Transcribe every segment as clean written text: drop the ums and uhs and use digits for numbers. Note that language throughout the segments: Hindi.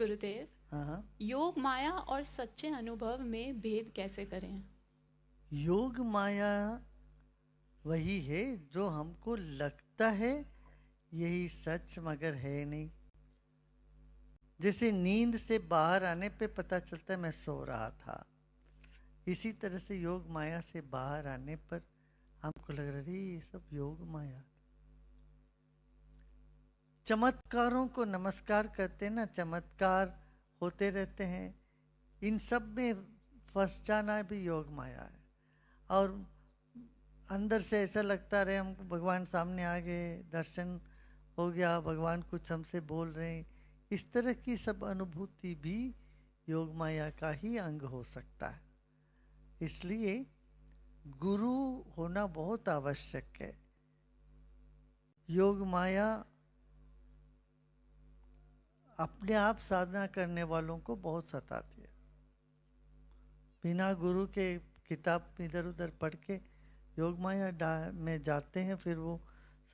गुरुदेव, हाँ, योग माया और सच्चे अनुभव में भेद कैसे करें? योग माया वही है जो हमको लगता है यही सच, मगर है नहीं। जैसे नींद से बाहर आने पे पता चलता है मैं सो रहा था, इसी तरह से योग माया से बाहर आने पर हमको लग रहा है ये सब योग माया। चमत्कारों को नमस्कार करते हैं ना, चमत्कार होते रहते हैं, इन सब में फंस जाना भी योग माया है। और अंदर से ऐसा लगता रहे हमको भगवान सामने आ गए, दर्शन हो गया, भगवान कुछ हमसे बोल रहे हैं, इस तरह की सब अनुभूति भी योग माया का ही अंग हो सकता है। इसलिए गुरु होना बहुत आवश्यक है। योग माया अपने आप साधना करने वालों को बहुत सताती है। बिना गुरु के किताब इधर उधर पढ़ के योग माया में जाते हैं, फिर वो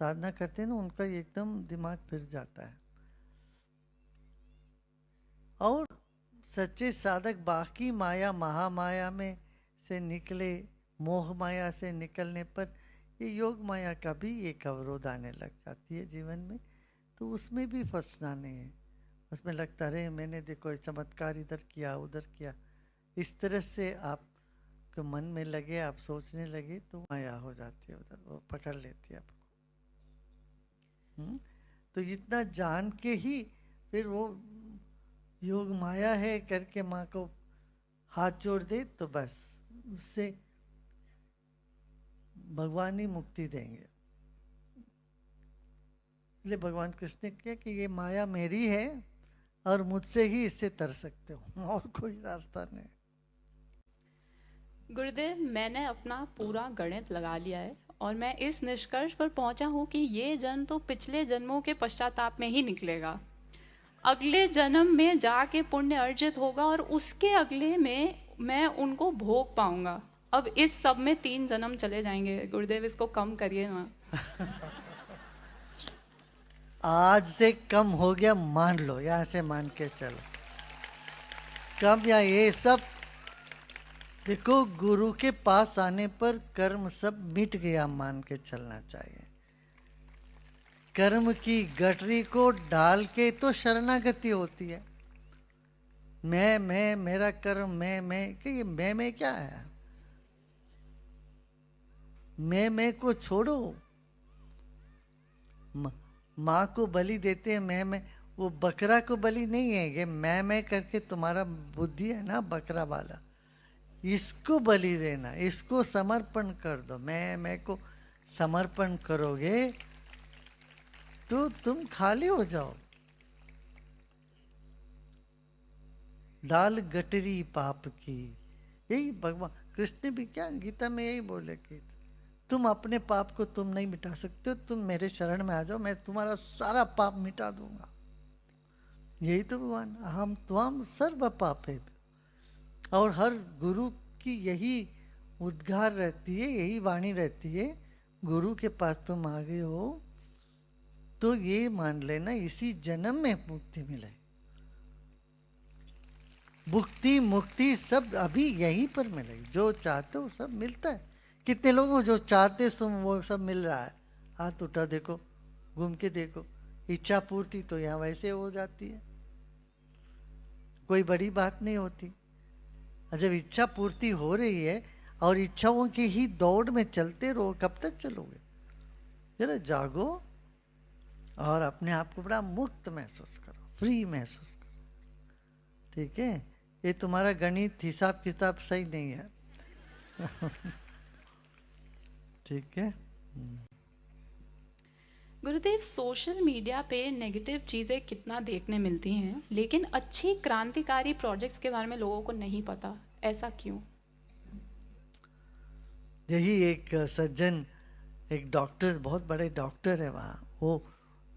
साधना करते हैं ना, उनका एकदम दिमाग फिर जाता है। और सच्चे साधक बाकी माया महामाया में से निकले, मोह माया से निकलने पर ये योग माया का भी एक अवरोध आने लग जाती है जीवन में, तो उसमें भी फंसना नहीं है। उसमें लगता रहे मैंने देखो चमत्कार इधर किया उधर किया, इस तरह से आप के मन में लगे, आप सोचने लगे तो माया हो जाती है, उधर वो पकड़ लेती है आपको। तो इतना जान के ही फिर वो योग माया है करके माँ को हाथ जोड़ दे तो बस उससे भगवान ही मुक्ति देंगे। इसलिए भगवान कृष्ण ने कहा कि ये माया मेरी है और मुझसे ही इससे तर सकते हो, और कोई रास्ता नहीं। गुरुदेव, मैंने अपना पूरा गणित लगा लिया है और मैं इस निष्कर्ष पर पहुंचा हूं कि ये जन्म तो पिछले जन्मों के पश्चाताप में ही निकलेगा। अगले जन्म में जाके पुण्य अर्जित होगा और उसके अगले में मैं उनको भोग पाऊंगा। अब इस सब में 3 जन्म चले जाएंगे। गुरुदेव, इसको कम करिए ना। आज से कम हो गया मान लो, यहां से मान के चलो कम, या ये सब देखो गुरु के पास आने पर कर्म सब मिट गया मान के चलना चाहिए। कर्म की गठरी को डाल के तो शरणागति होती है। मैं मेरा कर्म, मैं कि ये मैं क्या है? मैं को छोड़ो। माँ को बलि देते हैं मैं, वो बकरा को बलि नहीं है। ये मैं करके तुम्हारा बुद्धि है ना बकरा वाला, इसको बलि देना, इसको समर्पण कर दो। मैं को समर्पण करोगे तो तुम खाली हो जाओ। डाल गटरी पाप की, यही भगवान कृष्ण भी क्या गीता में यही बोले कि तुम अपने पाप को तुम नहीं मिटा सकते हो, तुम मेरे शरण में आ जाओ, मैं तुम्हारा सारा पाप मिटा दूंगा। यही तो भगवान, हम त्वम सर्व पापे। और हर गुरु की यही उद्गार रहती है, यही वाणी रहती है। गुरु के पास तुम आ गए हो तो ये मान लेना इसी जन्म में मुक्ति मिले। भुक्ति मुक्ति सब अभी यहीं पर मिलेगी, जो चाहते हो सब मिलता है। कितने लोगों जो चाहते तुम वो सब मिल रहा है, हाथ उठा देखो, घूम के देखो। इच्छा पूर्ति तो यहाँ वैसे हो जाती है, कोई बड़ी बात नहीं होती। जब इच्छा पूर्ति हो रही है और इच्छाओं की ही दौड़ में चलते रहो, कब तक चलोगे? जरा जागो और अपने आप को बड़ा मुक्त महसूस करो, फ्री महसूस करो। ठीक है, ये तुम्हारा गणित हिसाब किताब सही नहीं है। ठीक है। गुरुदेव, सोशल मीडिया पे नेगेटिव चीज़ें कितना देखने मिलती हैं, लेकिन अच्छी क्रांतिकारी प्रोजेक्ट्स के बारे में लोगों को नहीं पता, ऐसा क्यों? यही एक सज्जन, एक डॉक्टर, बहुत बड़े डॉक्टर है वहाँ, वो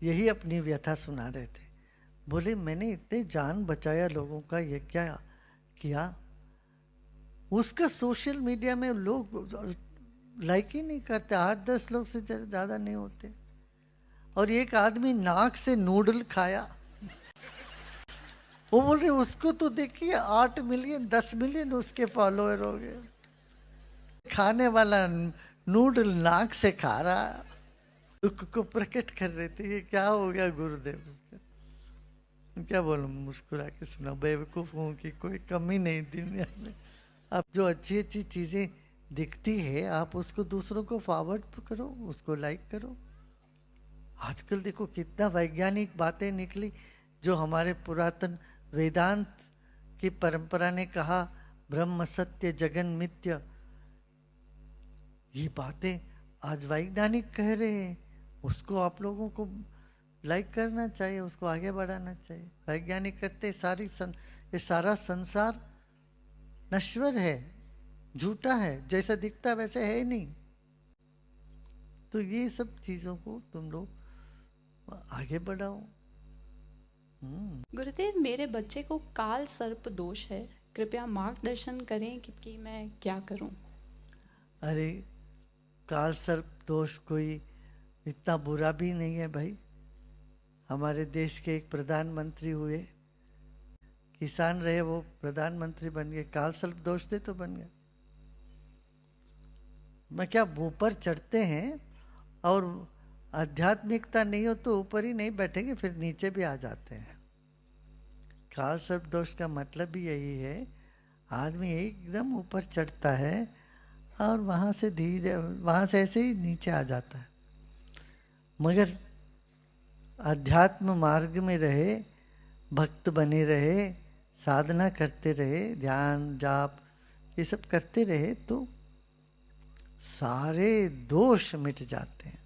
यही अपनी व्यथा सुना रहे थे। बोले मैंने इतने जान बचाया लोगों का, ये क्या किया, उसका सोशल मीडिया में लोग लाइक ही नहीं करते, 8-10 लोग से ज़्यादा नहीं होते। और एक आदमी नाक से नूडल खाया, वो बोल रहे उसको तो देखिए 8 मिलियन 10 मिलियन उसके फॉलोअर हो गए, खाने वाला नूडल नाक से खा रहा, दुख को प्रकट कर रहे थे। ये क्या हो गया गुरुदेव, क्या बोलूं, मुस्कुरा के सुना, बेवकूफों की कोई कमी नहीं दुनिया में। अब जो अच्छी अच्छी चीजें दिखती है आप उसको दूसरों को फॉरवर्ड करो, उसको लाइक करो। आजकल देखो कितना वैज्ञानिक बातें निकली, जो हमारे पुरातन वेदांत की परंपरा ने कहा ब्रह्म सत्य जगन मिथ्य, ये बातें आज वैज्ञानिक कह रहे हैं। उसको आप लोगों को लाइक करना चाहिए, उसको आगे बढ़ाना चाहिए। वैज्ञानिक कहते ये सारा संसार नश्वर है, झूठा है, जैसा दिखता वैसे है ही नहीं। तो ये सब चीजों को तुम लोग आगे बढ़ाओ। गुरुदेव, मेरे बच्चे को काल सर्प दोष है, कृपया मार्गदर्शन करें कि मैं क्या करूं। अरे काल सर्प दोष कोई इतना बुरा भी नहीं है भाई। हमारे देश के एक प्रधानमंत्री हुए, किसान रहे, वो प्रधानमंत्री बन गए, काल सर्प दोष थे तो बन गए। मैं क्या, ऊपर चढ़ते हैं और आध्यात्मिकता नहीं हो तो ऊपर ही नहीं बैठेंगे, फिर नीचे भी आ जाते हैं। काल सर्प दोष का मतलब भी यही है, आदमी एकदम ऊपर चढ़ता है और वहां से धीरे, वहां से ऐसे ही नीचे आ जाता है। मगर अध्यात्म मार्ग में रहे, भक्त बने रहे, साधना करते रहे, ध्यान जाप ये सब करते रहे तो सारे दोष मिट जाते हैं।